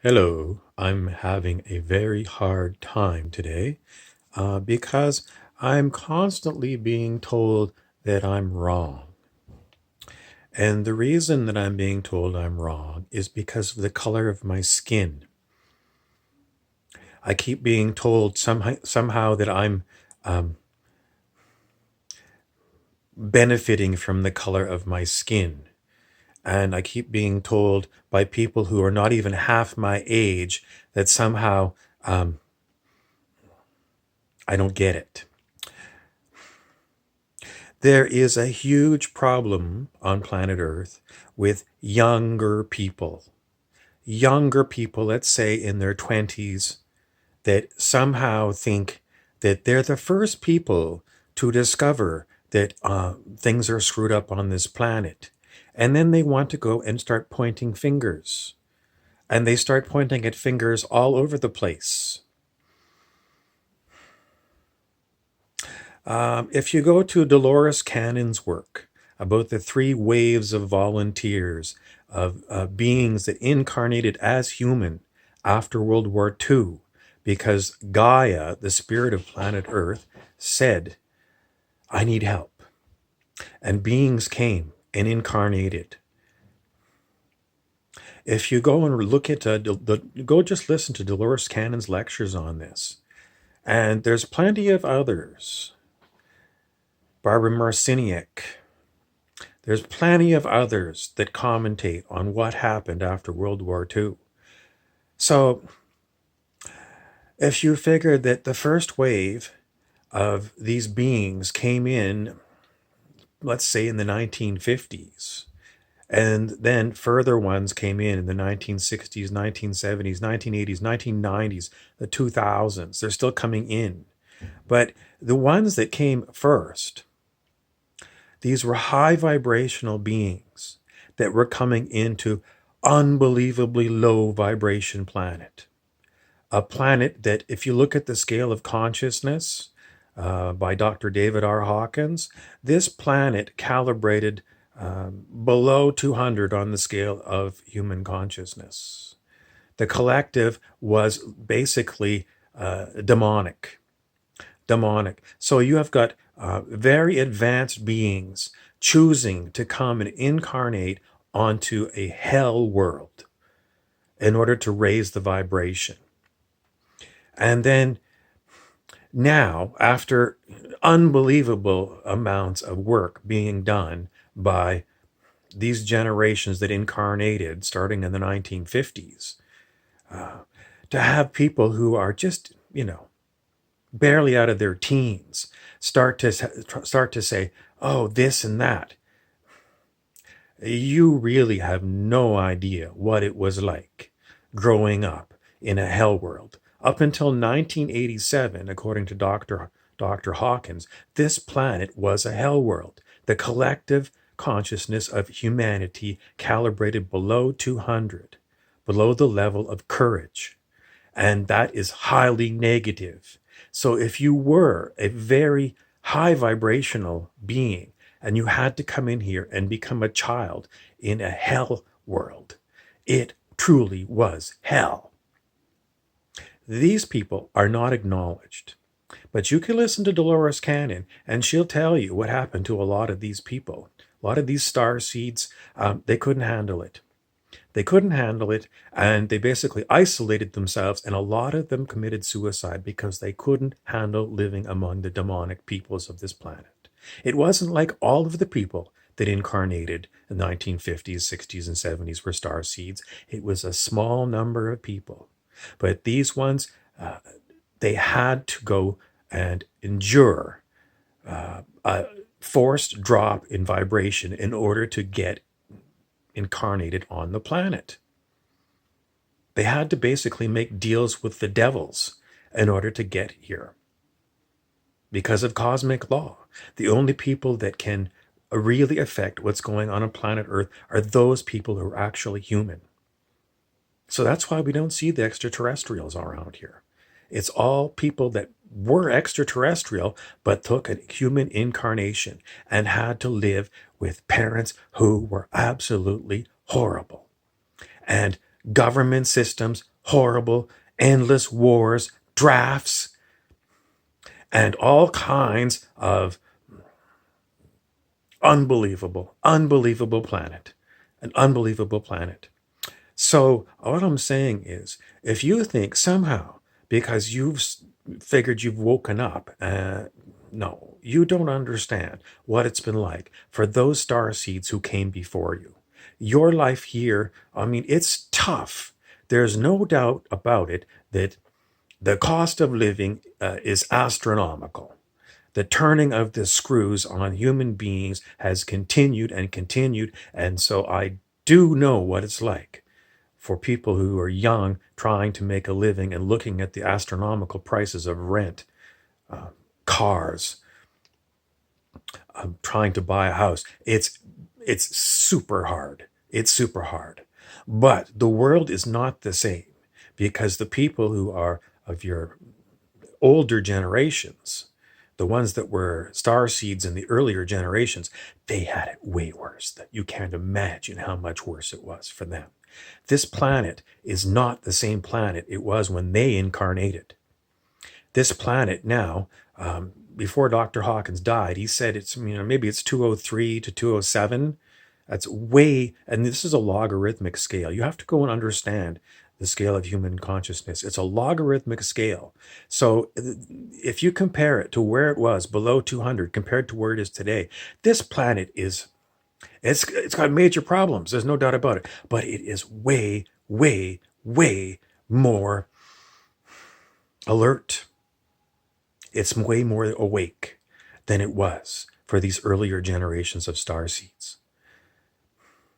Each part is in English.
Hello, I'm having a very hard time today because I'm constantly being told that I'm wrong. And the reason that I'm being told I'm wrong is because of the color of my skin. I keep being told somehow that I'm um, benefiting from the color of my skin. And I keep being told by people who are not even half my age that somehow um, I don't get it. There is a huge problem on planet Earth with younger people. Younger people, let's say in their 20s, that somehow think that they're the first people to discover that things are screwed up on this planet. And then they want to go and start pointing fingers. And they start pointing at fingers all over the place. If you go to Dolores Cannon's work about the three waves of volunteers, of beings that incarnated as human after World War II, because Gaia, the spirit of planet Earth, said, I need help. And beings came and incarnated. If you go and look at, go just listen to Dolores Cannon's lectures on this. And there's plenty of others. Barbara Marciniak. There's plenty of others that commentate on what happened after World War II. So if you figure that the first wave of these beings came in, let's say in the 1950s, and then further ones came in the 1960s, 1970s, 1980s, 1990s, the 2000s, they're still coming in. But the ones that came first, these were high vibrational beings that were coming into unbelievably low vibration planet. A planet that, if you look at the scale of consciousness by Dr. David R. Hawkins, this planet calibrated below 200 on the scale of human consciousness. The collective was basically demonic. So you have got very advanced beings choosing to come and incarnate onto a hell world in order to raise the vibration. And then now, after unbelievable amounts of work being done by these generations that incarnated starting in the 1950s, to have people who are just, barely out of their teens start to say, oh, this and that. You really have no idea what it was like growing up in a hell world. Up until 1987, according to Dr. Hawkins, this planet was a hell world. The collective consciousness of humanity calibrated below 200, below the level of courage. And that is highly negative. So if you were a very high vibrational being and you had to come in here and become a child in a hell world, it truly was hell. These people are not acknowledged. But you can listen to Dolores Cannon and she'll tell you what happened to a lot of these people. A lot of these starseeds, they couldn't handle it. They couldn't handle it, and they basically isolated themselves, and a lot of them committed suicide because they couldn't handle living among the demonic peoples of this planet. It wasn't like all of the people that incarnated in the 1950s, 60s, and 70s were star seeds. It was a small number of people. But these ones, they had to go and endure a forced drop in vibration in order to get incarnated on the planet. They had to basically make deals with the devils in order to get here. Because of cosmic law, the only people that can really affect what's going on planet Earth are those people who are actually human. So that's why we don't see the extraterrestrials around here. It's all people that were extraterrestrial but took a human incarnation and had to live with parents who were absolutely horrible. And government systems, horrible, endless wars, drafts, and all kinds of unbelievable planet. An unbelievable planet. So what I'm saying is, if you think somehow, because figured you've woken up, no, you don't understand what it's been like for those star seeds who came before you. Your life here, I mean, it's tough. There's no doubt about it that the cost of living is astronomical. The turning of the screws on human beings has continued and continued. And so I do know what it's like for people who are young trying to make a living and looking at the astronomical prices of rent, cars, trying to buy a house. It's super hard. It's super hard. But the world is not the same, because the people who are of your older generations, the ones that were star seeds in the earlier generations, they had it way worse. That you can't imagine how much worse it was for them. This planet is not the same planet it was when they incarnated. This planet now, before Dr. Hawkins died, he said it's, maybe it's 203 to 207. That's way, and this is a logarithmic scale. You have to go and understand the scale of human consciousness. It's a logarithmic scale. So if you compare it to where it was below 200 compared to where it is today, this planet is, it's got major problems. There's no doubt about it. But it is way, way, way more alert. It's way more awake than it was for these earlier generations of starseeds.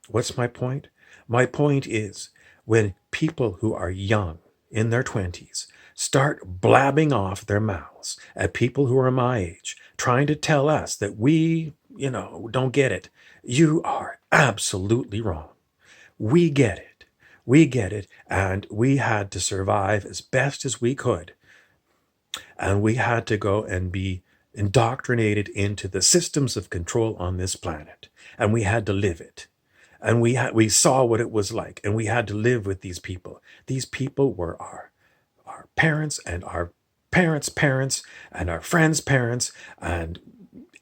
What's my point? My point is, when people who are young, in their 20s, start blabbing off their mouths at people who are my age, trying to tell us that we, don't get it, you are absolutely wrong. We get it. We get it. And we had to survive as best as we could. And we had to go and be indoctrinated into the systems of control on this planet. And we had to live it. And we saw what it was like, and we had to live with these people. These people were our parents and our parents' parents and our friends' parents, and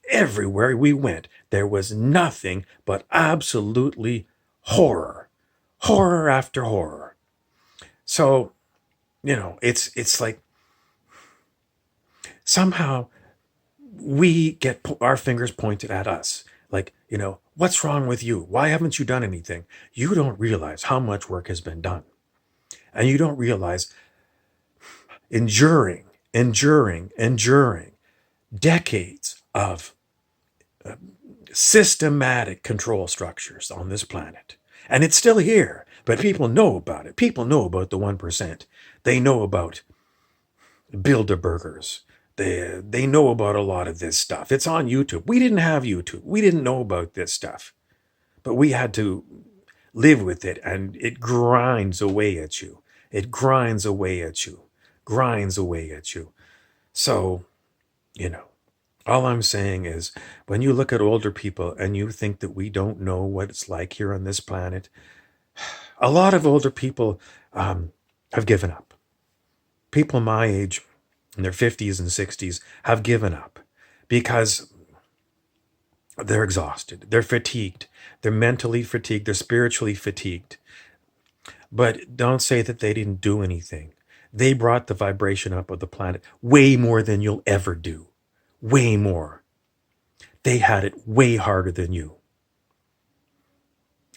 everywhere we went, there was nothing but absolutely horror, horror after horror. So, it's like somehow we get our fingers pointed at us. Like, what's wrong with you? Why haven't you done anything? You don't realize how much work has been done. And you don't realize enduring decades of systematic control structures on this planet. And it's still here, but people know about it. People know about the 1%. They know about Bilderbergers. They know about a lot of this stuff. It's on YouTube. We didn't have YouTube. We didn't know about this stuff. But we had to live with it, and it grinds away at you. It grinds away at you. Grinds away at you. So, all I'm saying is, when you look at older people and you think that we don't know what it's like here on this planet, a lot of older people have given up. People my age, in their 50s and 60s, have given up because they're exhausted, they're fatigued, they're mentally fatigued, they're spiritually fatigued. But don't say that they didn't do anything. They brought the vibration up of the planet way more than you'll ever do. Way more. They had it way harder than you.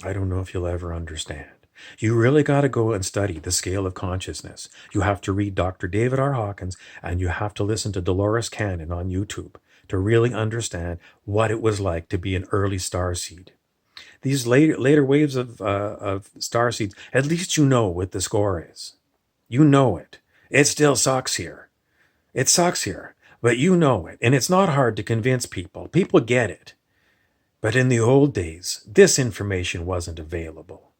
I don't know if you'll ever understand. You really got to go and study the scale of consciousness. You have to read Dr. David R. Hawkins, and you have to listen to Dolores Cannon on YouTube to really understand what it was like to be an early starseed. These later waves of starseeds, at least you know what the score is. You know it. It still sucks here. It sucks here, but you know it. And it's not hard to convince people. People get it. But in the old days, this information wasn't available.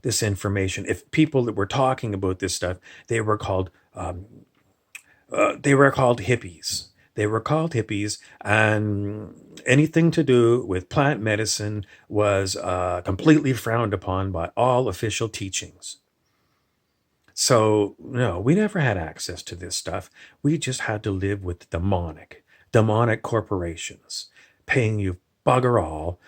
This information, if people that were talking about this stuff, they were called hippies. They were called hippies, and anything to do with plant medicine was completely frowned upon by all official teachings. So, no, we never had access to this stuff. We just had to live with demonic corporations paying you bugger all.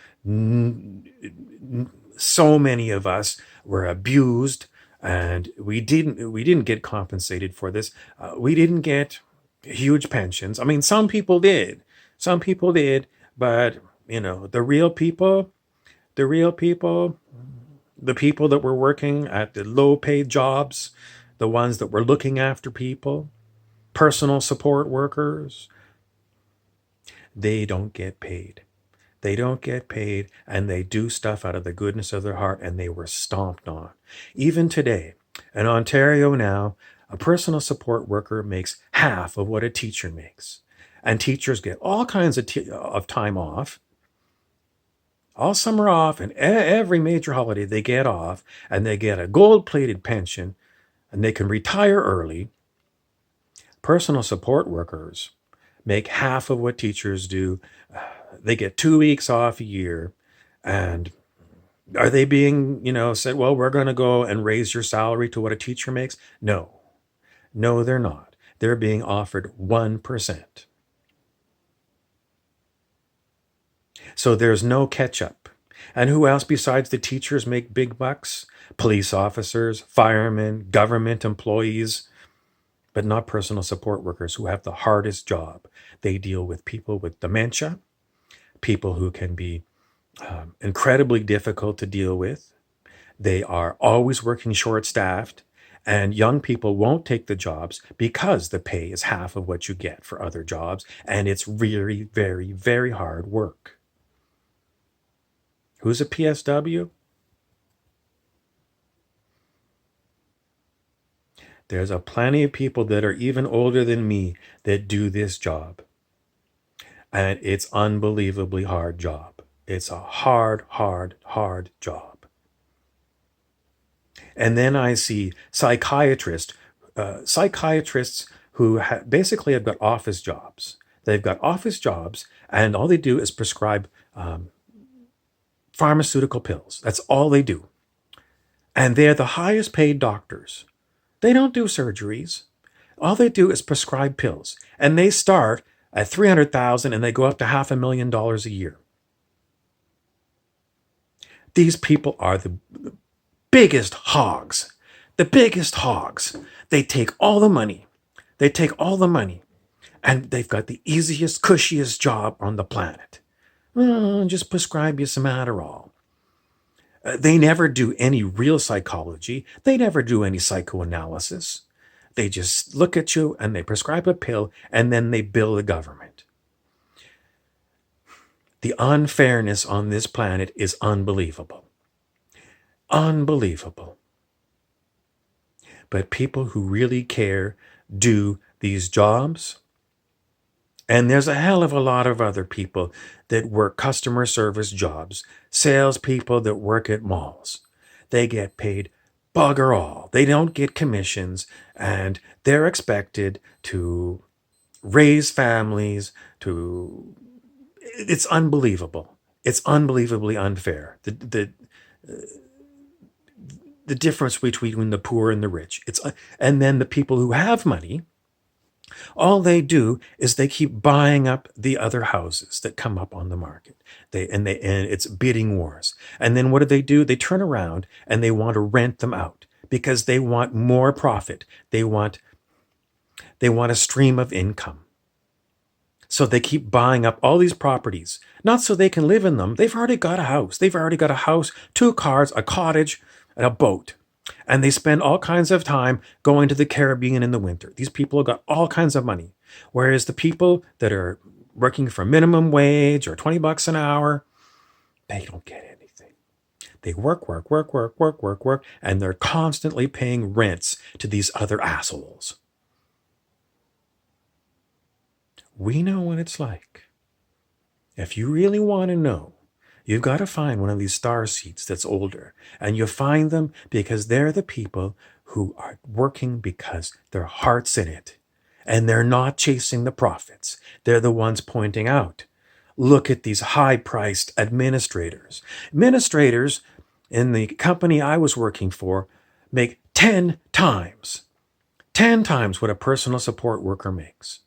So many of us were abused, and we didn't get compensated for this. We didn't get huge pensions. I mean, some people did, but the real people, the people that were working at the low paid jobs, the ones that were looking after people, personal support workers, they don't get paid. They don't get paid, and they do stuff out of the goodness of their heart, and they were stomped on. Even today, in Ontario now, a personal support worker makes half of what a teacher makes. And teachers get all kinds of time off, all summer off, and every major holiday they get off, and they get a gold plated pension, and they can retire early. Personal support workers make half of what teachers do. They get 2 weeks off a year. And are they being, said, well, we're going to go and raise your salary to what a teacher makes? No, they're not. They're being offered 1%. So there's no catch up. And who else besides the teachers make big bucks? Police officers, firemen, government employees, but not personal support workers who have the hardest job. They deal with people with dementia, people who can be incredibly difficult to deal with. They are always working short staffed, and young people won't take the jobs because the pay is half of what you get for other jobs, and it's really very, very hard work. Who's a PSW? There's a plenty of people that are even older than me that do this job. And it's unbelievably hard job. It's a hard job. And then I see psychiatrists who basically have got office jobs. They've got office jobs, and all they do is prescribe pharmaceutical pills. That's all they do. And they're the highest paid doctors. They don't do surgeries. All they do is prescribe pills. And they start at $300,000 and they go up to $500,000 a year. These people are the biggest hogs. The biggest hogs. They take all the money. And they've got the easiest, cushiest job on the planet. Just prescribe you some Adderall. They never do any real psychology. They never do any psychoanalysis. They just look at you and they prescribe a pill, and then they bill the government. The unfairness on this planet is unbelievable. Unbelievable. But people who really care do these jobs. And there's a hell of a lot of other people that work customer service jobs, salespeople that work at malls. They get paid bugger all. They don't get commissions, and they're expected to raise families. It's unbelievable. It's unbelievably unfair. The difference between the poor and the rich. And then the people who have money, all they do is they keep buying up the other houses that come up on the market. And it's bidding wars. And then what do? They turn around and they want to rent them out because they want more profit. They want a stream of income. So they keep buying up all these properties, not so they can live in them. They've already got a house. They've already got a house, 2 cars, a cottage, and a boat. And they spend all kinds of time going to the Caribbean in the winter. These people have got all kinds of money. Whereas the people that are working for minimum wage or $20 an hour, they don't get anything. They work, and they're constantly paying rents to these other assholes. We know what it's like. If you really want to know, you've got to find one of these starseeds that's older. And you find them because they're the people who are working because their heart's in it. And they're not chasing the profits. They're the ones pointing out, look at these high-priced administrators. Administrators in the company I was working for make 10 times. 10 times what a personal support worker makes.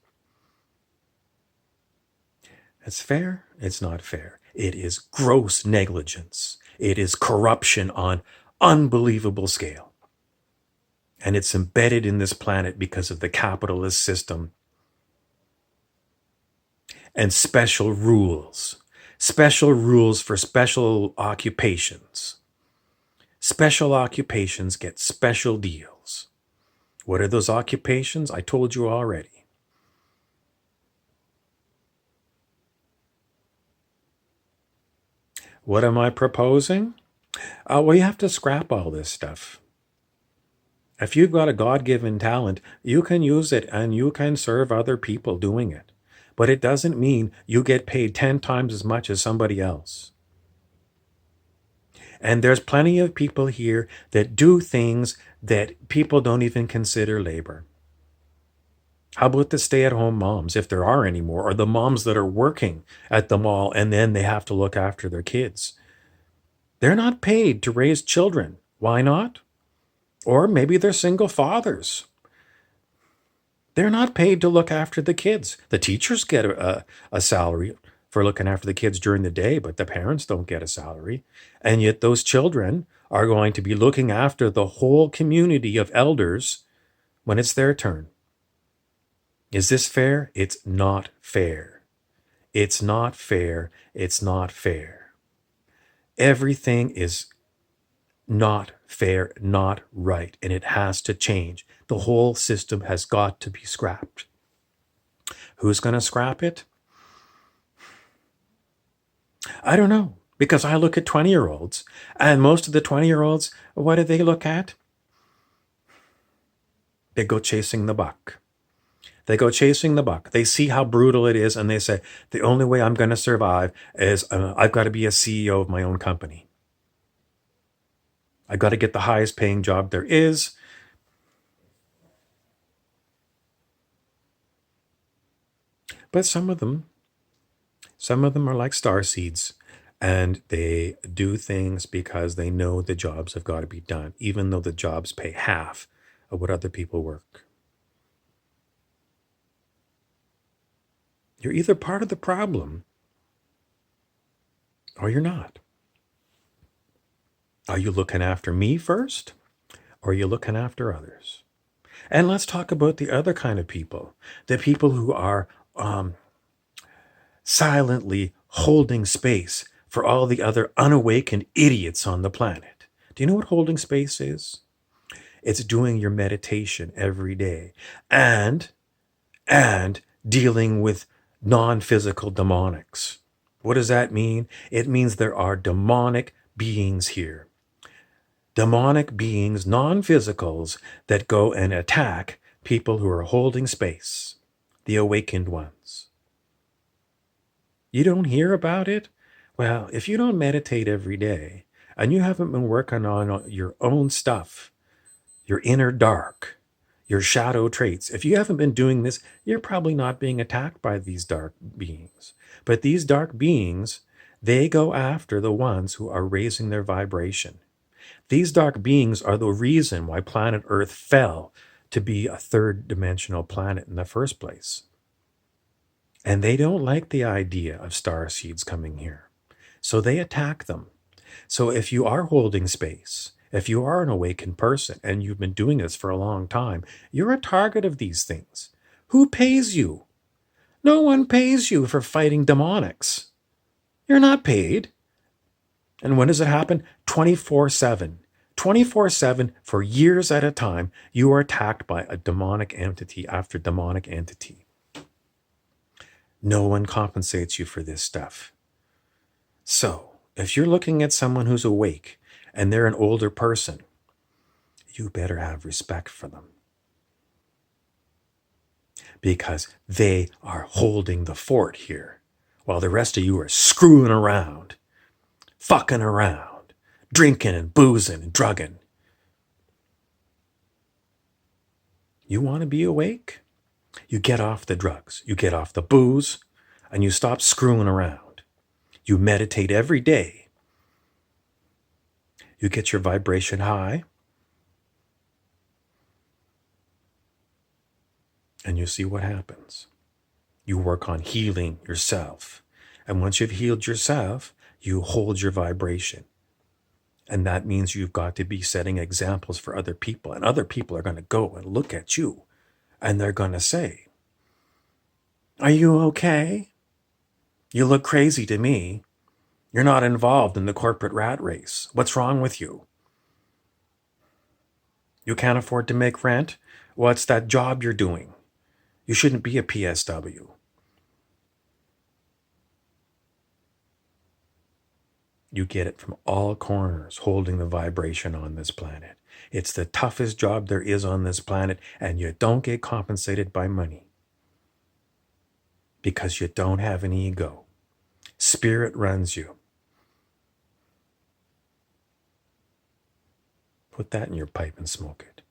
It's fair? It's not fair. It is gross negligence. It is corruption on unbelievable scale. And it's embedded in this planet because of the capitalist system and special rules. Special rules for special occupations. Special occupations get special deals. What are those occupations? I told you already. What am I proposing? Well, you have to scrap all this stuff. If you've got a God-given talent, you can use it and you can serve other people doing it. But it doesn't mean you get paid 10 times as much as somebody else. And there's plenty of people here that do things that people don't even consider labor. How about the stay-at-home moms, if there are any more, or the moms that are working at the mall and then they have to look after their kids? They're not paid to raise children. Why not? Or maybe they're single fathers. They're not paid to look after the kids. The teachers get a salary for looking after the kids during the day, but the parents don't get a salary. And yet those children are going to be looking after the whole community of elders when it's their turn. Is this fair? It's not fair. It's not fair. It's not fair. Everything is not fair, not right, and it has to change. The whole system has got to be scrapped. Who's going to scrap it? I don't know, because I look at 20-year-olds, and most of the 20-year-olds, what do they look at? They go chasing the buck. They go chasing the buck. They see how brutal it is, and they say, the only way I'm going to survive is I've got to be a CEO of my own company. I've got to get the highest paying job there is. But some of them are like starseeds, and they do things because they know the jobs have got to be done, even though the jobs pay half of what other people work. You're either part of the problem or you're not. Are you looking after me first, or are you looking after others? And let's talk about the other kind of people, the people who are silently holding space for all the other unawakened idiots on the planet. Do you know what holding space is? It's doing your meditation every day and dealing with non-physical demonics. What does that mean? It means there are demonic beings here. Demonic beings, non-physicals, that go and attack people who are holding space, the awakened ones. You don't hear about it? Well, if you don't meditate every day and you haven't been working on your own stuff, your inner dark, your shadow traits, if you haven't been doing this, you're probably not being attacked by these dark beings. But these dark beings, they go after the ones who are raising their vibration. These dark beings are the reason why planet Earth fell to be a third-dimensional planet in the first place. And they don't like the idea of starseeds coming here. So they attack them. So if you are holding space, if you are an awakened person and you've been doing this for a long time, you're a target of these things. Who pays you? No one pays you for fighting demonics. You're not paid. And when does it happen? 24/7. 24/7 for years at a time, you are attacked by a demonic entity after demonic entity. No one compensates you for this stuff. So, if you're looking at someone who's awake and they're an older person, you better have respect for them. Because they are holding the fort here, while the rest of you are screwing around, fucking around, drinking and boozing and drugging. You want to be awake? You get off the drugs, you get off the booze, and you stop screwing around. You meditate every day. You get your vibration high. And you see what happens. You work on healing yourself. And once you've healed yourself, you hold your vibration. And that means you've got to be setting examples for other people. And other people are going to go and look at you. And they're going to say, "Are you okay? You look crazy to me. You're not involved in the corporate rat race. What's wrong with you? You can't afford to make rent? What's that job you're doing? You shouldn't be a PSW." You get it from all corners, holding the vibration on this planet. It's the toughest job there is on this planet, and you don't get compensated by money because you don't have an ego. Spirit runs you. Put that in your pipe and smoke it.